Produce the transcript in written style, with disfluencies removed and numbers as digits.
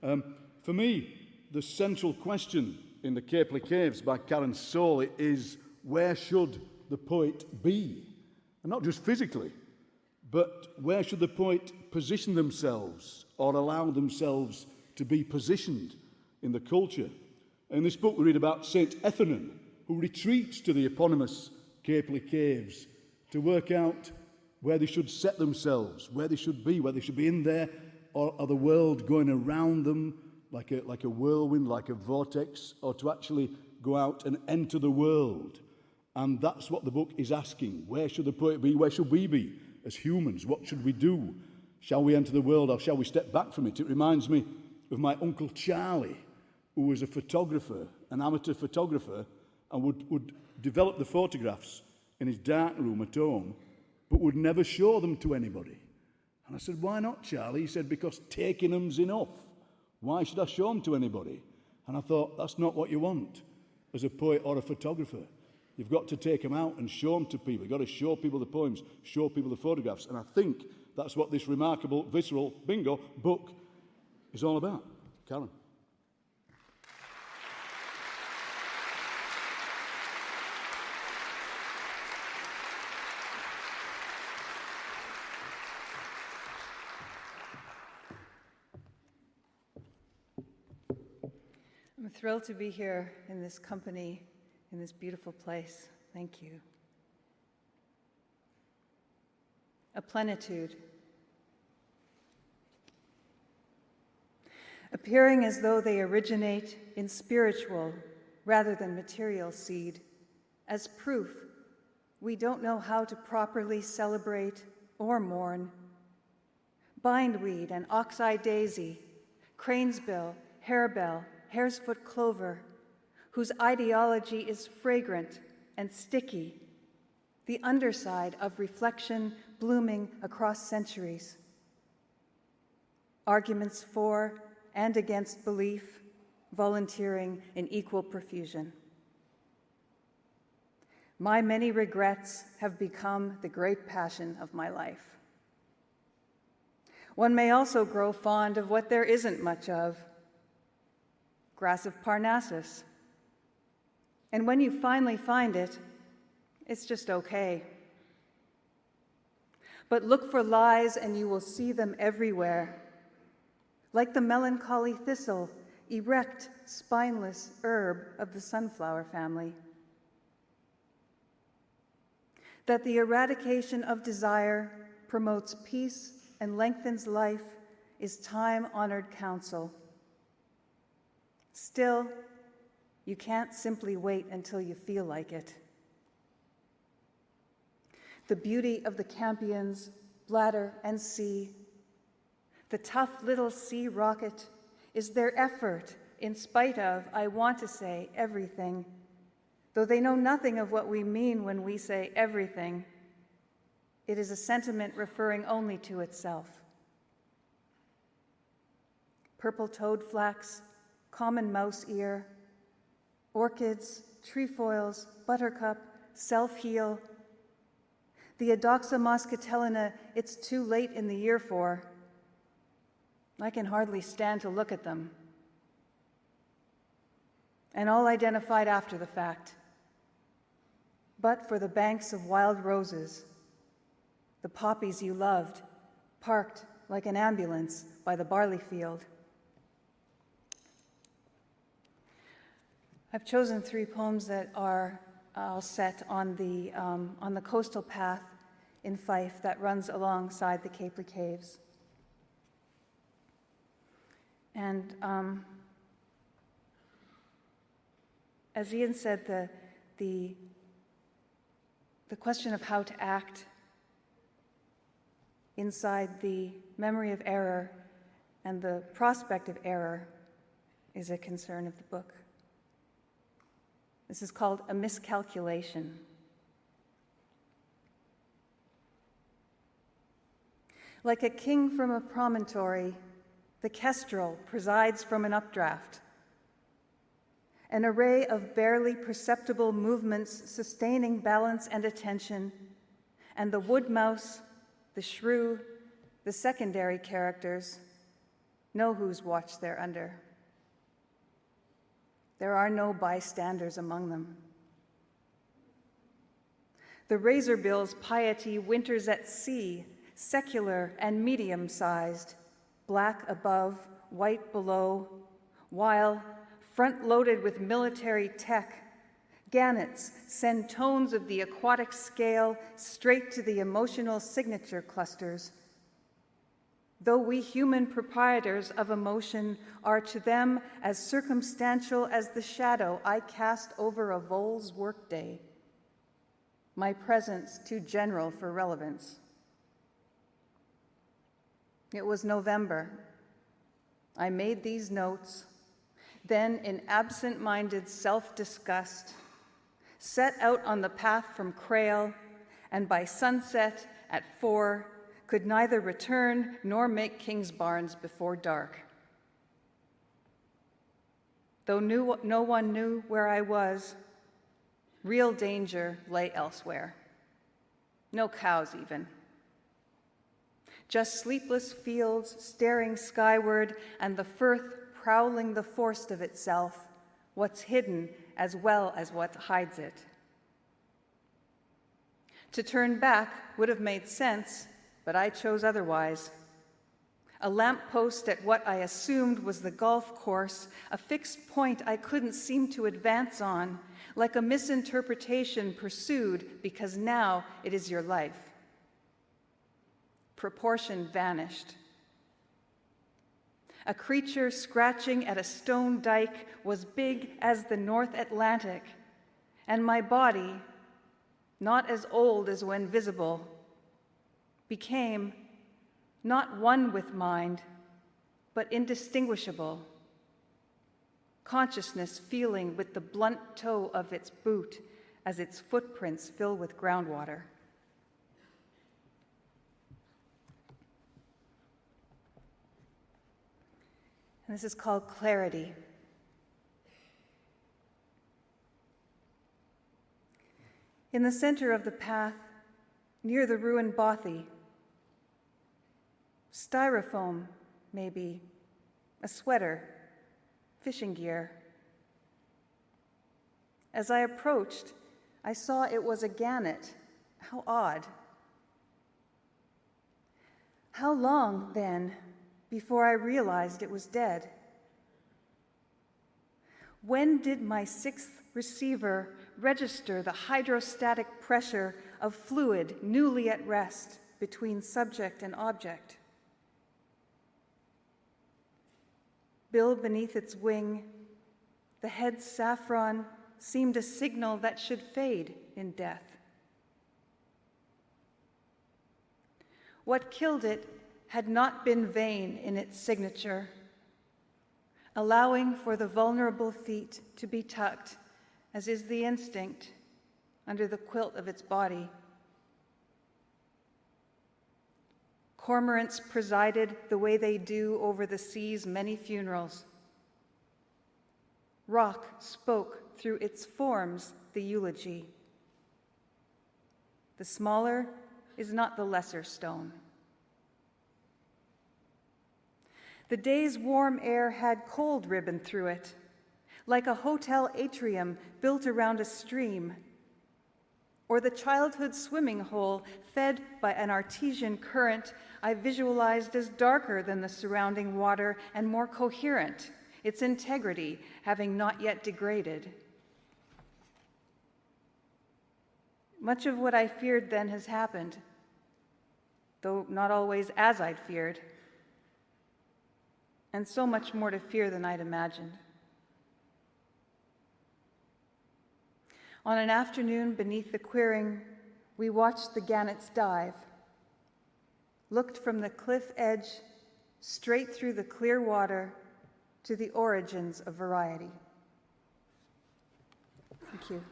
For me, the central question in the Caiplie Caves by Karen Solie is, where should the poet be? And not just physically, but where should the poet position themselves or allow themselves to be positioned in the culture? In this book we read about Saint Ethanan, who retreats to the eponymous Caiplie Caves to work out where they should set themselves, where they should be in there, or the world going around them like a whirlwind, like a vortex, or to actually go out and enter the world. And that's what the book is asking. Where should the poet be? Where should we be as humans? What should we do? Shall we enter the world or shall we step back from it? It reminds me of my Uncle Charlie, who was a photographer, an amateur photographer, and would develop the photographs in his dark room at home, but would never show them to anybody. And I said, why not, Charlie? He said, because taking them's enough. Why should I show them to anybody? And I thought, that's not what you want as a poet or a photographer. You've got to take them out and show them to people. You've got to show people the poems, show people the photographs. And I think that's what this remarkable, visceral, bingo book is all about. Karen. I'm thrilled to be here in this company, in this beautiful place. Thank you. A plenitude. Appearing as though they originate in spiritual rather than material seed, as proof we don't know how to properly celebrate or mourn. Bindweed and ox-eye daisy, cranesbill, harebell, hare's foot clover, whose ideology is fragrant and sticky, the underside of reflection blooming across centuries. Arguments for and against belief, volunteering in equal profusion. My many regrets have become the great passion of my life. One may also grow fond of what there isn't much of. Grass of Parnassus. And when you finally find it, it's just okay. But look for lies and you will see them everywhere. Like the melancholy thistle, erect, spineless herb of the sunflower family. That the eradication of desire promotes peace and lengthens life is time-honored counsel. Still, you can't simply wait until you feel like it. The beauty of the campions, bladder, and sea, the tough little sea rocket, is their effort in spite of, I want to say, everything, though they know nothing of what we mean when we say everything. It is a sentiment referring only to itself. Purple toadflax, common mouse ear, orchids, trefoils, buttercup, self-heal. The Adoxa moschitellina it's too late in the year for. I can hardly stand to look at them. And all identified after the fact. But for the banks of wild roses, the poppies you loved, parked like an ambulance by the barley field. I've chosen 3 poems that are all set on the coastal path in Fife that runs alongside the Caiplie Caves. And as Ian said, the question of how to act inside the memory of error and the prospect of error is a concern of the book. This is called A Miscalculation. Like a king from a promontory, the kestrel presides from an updraft. An array of barely perceptible movements sustaining balance and attention, and the wood mouse, the shrew, the secondary characters, know whose watch they're under. There are no bystanders among them. The razorbill's piety winters at sea, secular and medium-sized, black above, white below, while, front-loaded with military tech, gannets send tones of the aquatic scale straight to the emotional signature clusters. Though we human proprietors of emotion are to them as circumstantial as the shadow I cast over a vole's workday, my presence too general for relevance. It was November. I made these notes, then in absent-minded self-disgust, set out on the path from Crail, and by sunset at 4, could neither return nor make Kingsbarns before dark. Though no one knew where I was, real danger lay elsewhere. No cows even. Just sleepless fields staring skyward and the firth prowling the forest of itself, what's hidden as well as what hides it. To turn back would have made sense, but I chose otherwise. A lamppost at what I assumed was the golf course, a fixed point I couldn't seem to advance on, like a misinterpretation pursued because now it is your life. Proportion vanished. A creature scratching at a stone dike was big as the North Atlantic, and my body, not as old as when visible, became not one with mind, but indistinguishable. Consciousness feeling with the blunt toe of its boot as its footprints fill with groundwater. And this is called Clarity. In the center of the path, near the ruined bothy, styrofoam, maybe, a sweater, fishing gear. As I approached, I saw it was a gannet. How odd. How long, then, before I realized it was dead? When did my sixth receiver register the hydrostatic pressure of fluid newly at rest between subject and object? Bill beneath its wing, the head's saffron seemed a signal that should fade in death. What killed it had not been vain in its signature, allowing for the vulnerable feet to be tucked, as is the instinct, under the quilt of its body. Cormorants presided the way they do over the sea's many funerals. Rock spoke through its forms the eulogy. The smaller is not the lesser stone. The day's warm air had cold ribbon through it, like a hotel atrium built around a stream, or the childhood swimming hole fed by an artesian current I visualized as darker than the surrounding water and more coherent, its integrity having not yet degraded. Much of what I feared then has happened, though not always as I'd feared, and so much more to fear than I'd imagined. On an afternoon beneath the clearing, we watched the gannets dive, looked from the cliff edge straight through the clear water to the origins of variety. Thank you.